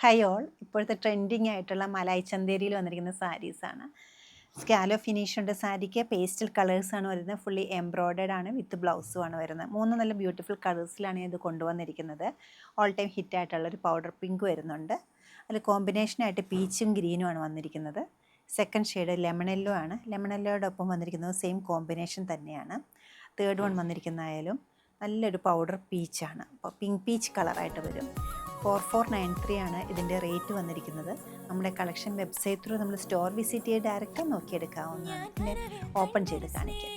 Hi all, ഇപ്പോഴത്തെ trending ആയിട്ടുള്ള മലായ് ചന്തേരിയിൽ വന്നിരിക്കുന്ന സാരീസാണ്. സ്കാലോ ഫിനിഷ് ഉണ്ട് സാരിക്ക്. പേസ്റ്റൽ കളേഴ്സാണ് വരുന്നത്. ഫുള്ളി എംബ്രോയ്ഡേഡ് ആണ്, വിത്ത് ബ്ലൗസുമാണ് വരുന്നത്. 3 നല്ല ബ്യൂട്ടിഫുൾ കളേഴ്സിലാണ് ഇത് കൊണ്ടുവന്നിരിക്കുന്നത്. ഓൾ ടൈം ഹിറ്റ് ആയിട്ടുള്ളൊരു പൗഡർ പിങ്ക് വരുന്നുണ്ട്. അതിൽ കോമ്പിനേഷനായിട്ട് പീച്ചും ഗ്രീനും ആണ് വന്നിരിക്കുന്നത്. സെക്കൻഡ് ഷെയ്ഡ് ലെമൺ യെല്ലോ ആണ്. ലെമൺ യെല്ലോടൊപ്പം വന്നിരിക്കുന്നത് സെയിം കോമ്പിനേഷൻ തന്നെയാണ്. തേർഡ് വൺ വന്നിരിക്കുന്നതായാലും നല്ലൊരു പൗഡർ പീച്ചാണ്. അപ്പോൾ പിങ്ക് പീച്ച് കളറായിട്ട് വരും. 4493 ആണ് ഇതിൻ്റെ റേറ്റ് വന്നിരിക്കുന്നത്. നമ്മുടെ കളക്ഷൻ വെബ്സൈറ്റ് ത്രൂ നമ്മൾ സ്റ്റോർ വിസിറ്റ് ചെയ്ത് ഡയറക്റ്റ് നോക്കിയെടുക്കാവുന്നതാണ്. പിന്നെ ഓപ്പൺ ചെയ്ത് കാണിക്കാം.